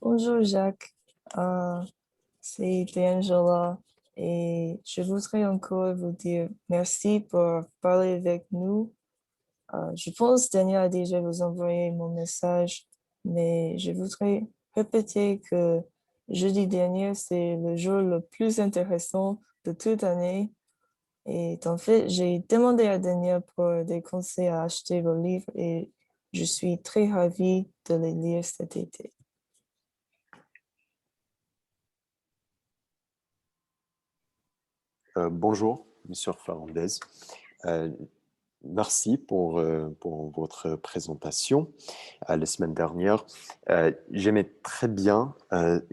Bonjour Jacques, Euh, c'est Angela et je voudrais encore vous dire merci pour parler avec nous. Je pense que Daniel a déjà vous envoyé mon message, mais je voudrais répéter que jeudi dernier, c'est le jour le plus intéressant de toute l'année. Et en fait, j'ai demandé à Daniel pour des conseils à acheter vos livres et je suis très ravie de les lire cet été. Bonjour, Monsieur Fernandez. Merci pour votre présentation la semaine dernière. J'aimais très bien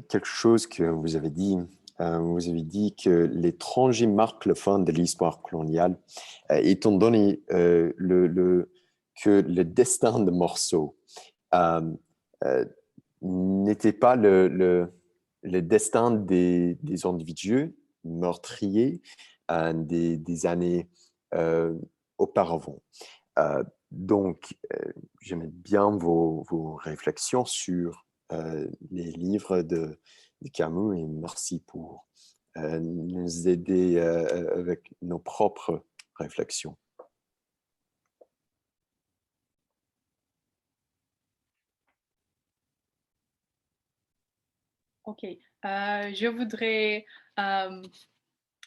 quelque chose que vous avez dit. Vous avez dit que l'étranger marque la fin de l'histoire coloniale, étant donné que le destin de Morceau euh, n'était pas le destin des individus meurtriers des années auparavant. Donc, j'aimais bien vos réflexions sur les livres de Camus et merci pour nous aider avec nos propres réflexions. Ok, je voudrais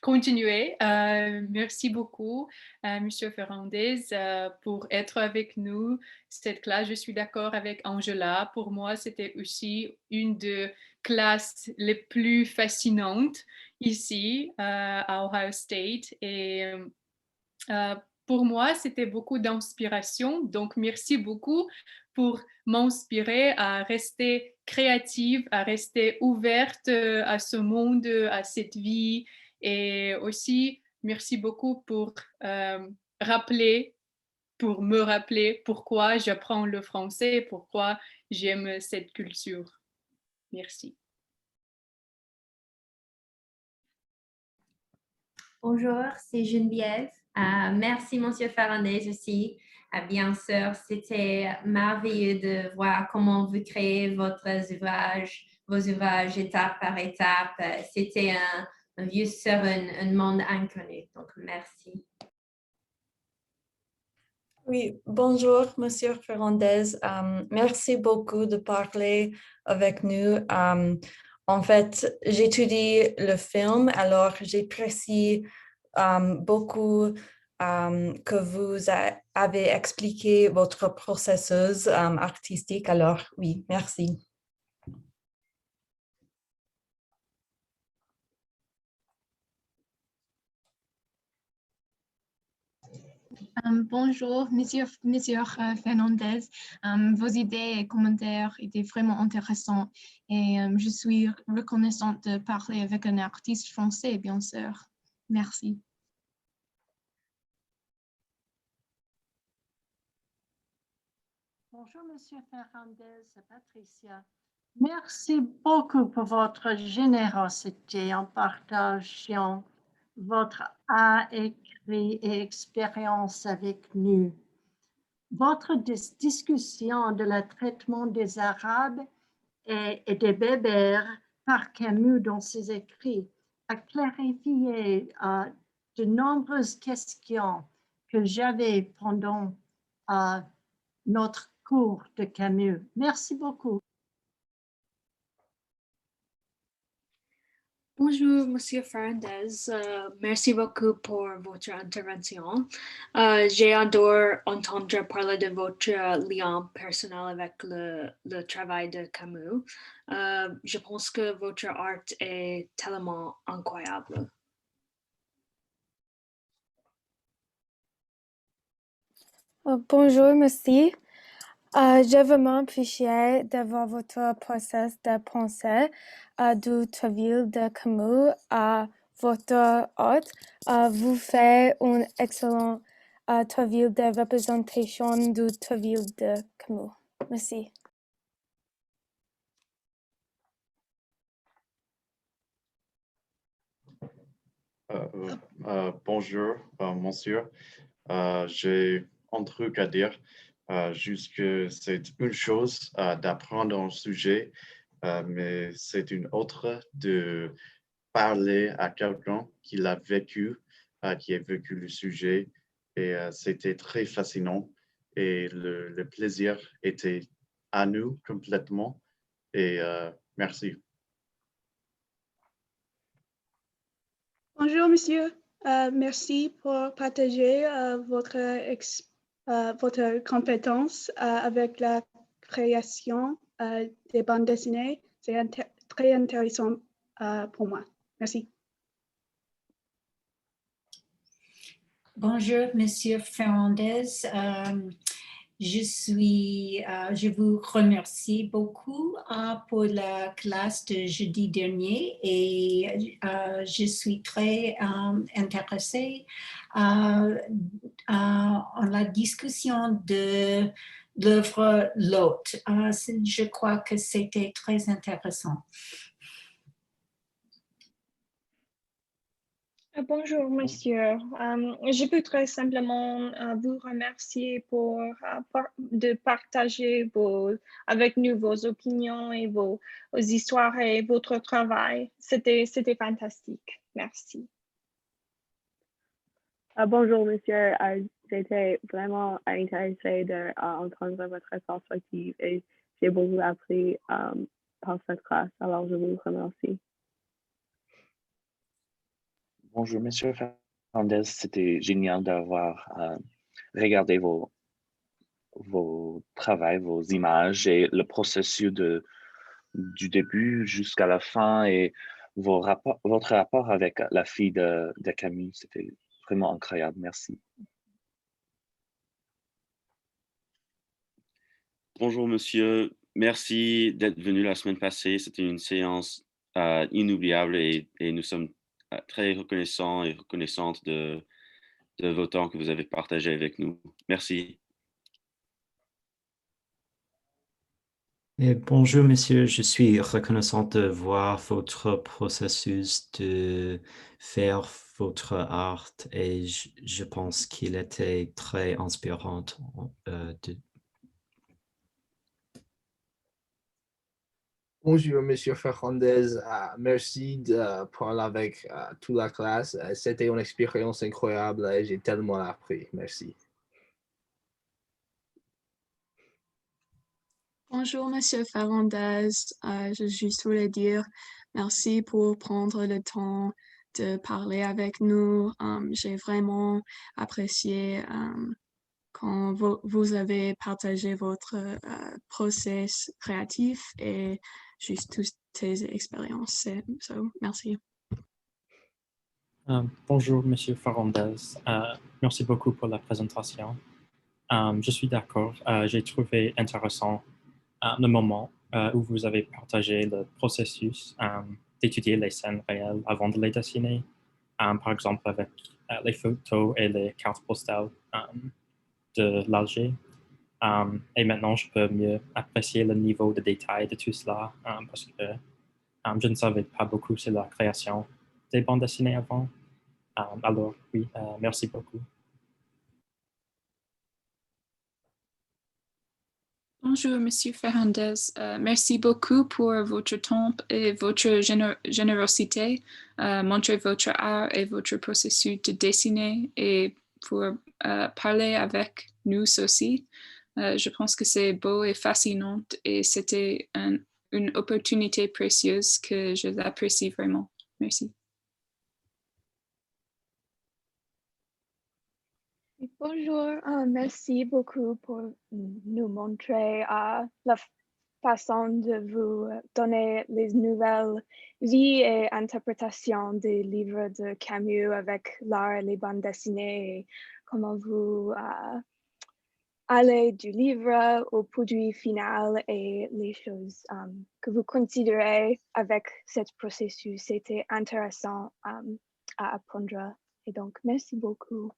continuer. Merci beaucoup, Monsieur Fernandez, pour être avec nous cette classe. Je suis d'accord avec Angela. Pour moi, c'était aussi une des classes les plus fascinantes ici à Ohio State. Et pour moi, c'était beaucoup d'inspiration. Donc, merci beaucoup pour m'inspirer à rester créative, à rester ouverte à ce monde, à cette vie. Et aussi, merci beaucoup rappeler, pour me rappeler pourquoi j'apprends le français, pourquoi j'aime cette culture. Merci. Bonjour, c'est Geneviève. Merci, Monsieur Fernandez aussi. Bien sûr, c'était merveilleux de voir comment vous créez vos ouvrages étape par étape. C'était un vieux sur un monde inconnu. Donc, merci. Oui, bonjour, Monsieur Fernandez. Merci beaucoup de parler avec nous. En fait, j'étudie le film, alors j'apprécie beaucoup que vous avez expliqué votre processus artistique. Alors, oui, merci. Bonjour, Monsieur Fernandez. Vos idées et commentaires étaient vraiment intéressants et je suis reconnaissante de parler avec un artiste français, bien sûr. Merci. Bonjour, Monsieur Fernandez, Patricia. Merci beaucoup pour votre générosité en partageant votre art écrit et expérience avec nous. Votre discussion de le traitement des Arabes et des Berbères par Camus dans ses écrits a clarifié de nombreuses questions que j'avais pendant notre cours de Camus. Merci beaucoup. Bonjour, Monsieur Fernandez. Merci beaucoup pour votre intervention. J'ai adoré entendre parler de votre lien personnel avec le travail de Camus. Je pense que votre art est tellement incroyable. Bonjour, merci. Je vraiment apprécié de voir votre process de pensée du travail de Camus à votre art. Vous faites un excellent travail de représentation du travail de Camus. Merci. Bonjour, monsieur. J'ai un truc à dire. Juste que c'est une chose d'apprendre un sujet mais c'est une autre de parler à quelqu'un qui l'a vécu, qui a vécu le sujet. Et c'était très fascinant. Et le plaisir était à nous complètement. Et merci. Bonjour, monsieur. Merci pour partager votre compétence avec la création des bandes dessinées. C'est très intéressant pour moi. Merci. Bonjour, Monsieur Fernandez. Je vous remercie beaucoup pour la classe de jeudi dernier et je suis très intéressée en la discussion de l'œuvre L'Hôte. Je crois que c'était très intéressant. Bonjour, monsieur. Je peux très simplement vous remercier de partager avec nous vos opinions et vos histoires et votre travail. C'était fantastique. Merci. Bonjour, monsieur. J'étais vraiment intéressée d'entendre votre perspective et j'ai beaucoup appris par cette classe. Alors, je vous remercie. Bonjour, Monsieur Fernandez. C'était génial d'avoir regardé vos travaux, vos images et le processus du début jusqu'à la fin et votre rapport avec la fille de Camus. C'était vraiment incroyable. Merci. Bonjour, monsieur. Merci d'être venu la semaine passée. C'était une séance inoubliable et nous sommes très reconnaissants et reconnaissantes de vos temps que vous avez partagé avec nous. Merci. Et bonjour, monsieur. Je suis reconnaissante de voir votre processus de faire votre art et je pense qu'il était très inspirant. Bonjour, Monsieur Fernandez. Merci de parler avec toute la classe. C'était une expérience incroyable et j'ai tellement appris. Merci. Bonjour, Monsieur Fernandez. Je juste voulais dire merci pour prendre le temps de parler avec nous. J'ai vraiment apprécié quand vous avez partagé votre process créatif et juste toutes tes expériences. Merci. Bonjour, Monsieur Fernandez. Merci beaucoup pour la présentation. Je suis d'accord. J'ai trouvé intéressant le moment où vous avez partagé le processus d'étudier les scènes réelles avant de les dessiner, par exemple avec les photos et les cartes postales de l'Alger. Et maintenant, je peux mieux apprécier le niveau de détail de tout cela parce que je ne savais pas beaucoup sur la création des bandes dessinées avant. Alors, oui, merci beaucoup. Bonjour, Monsieur Fernandez. Merci beaucoup pour votre temps et votre générosité. Montrer votre art et votre processus de dessiner et pour parler avec nous aussi. Je pense que c'est beau et fascinant et c'était une opportunité précieuse que je l'apprécie vraiment. Merci. Bonjour, merci beaucoup pour nous montrer la façon de vous donner les nouvelles vies et interprétations des livres de Camus avec l'art et les bandes dessinées et comment vous allez du livre au produit final et les choses que vous considérez avec ce processus. C'était intéressant à apprendre et donc merci beaucoup.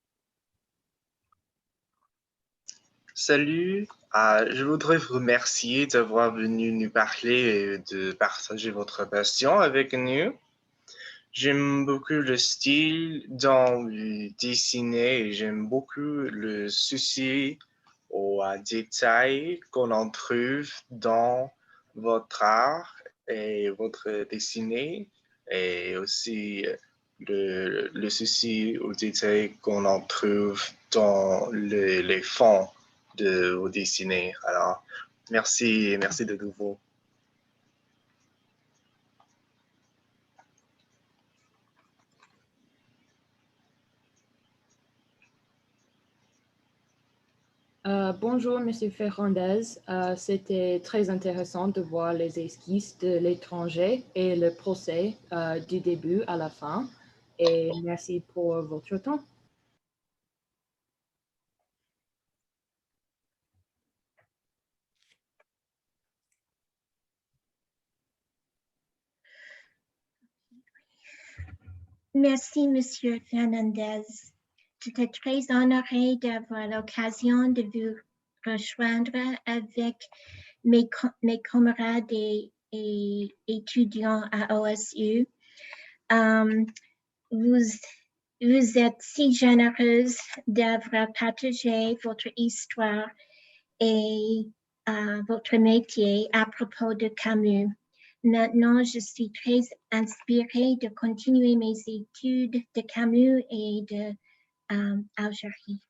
Salut, je voudrais vous remercier d'avoir venu nous parler et de partager votre passion avec nous. J'aime beaucoup le style dont vous dessinez et j'aime beaucoup le souci aux détails qu'on en trouve dans votre art et votre dessinée et aussi le souci aux détails qu'on en trouve dans les fonds de vos dessinées. Alors, merci de nouveau. Bonjour, Monsieur Ferrandez. C'était très intéressant de voir les esquisses de l'étranger et le procès du début à la fin. Et merci pour votre temps. Merci, Monsieur Fernandez. J'étais très honorée d'avoir l'occasion de vous rejoindre avec mes camarades et étudiants à OSU. Vous êtes si généreuse d'avoir partagé votre histoire et votre métier à propos de Camus. Maintenant, je suis très inspirée de continuer mes études de Camus et de Algérie.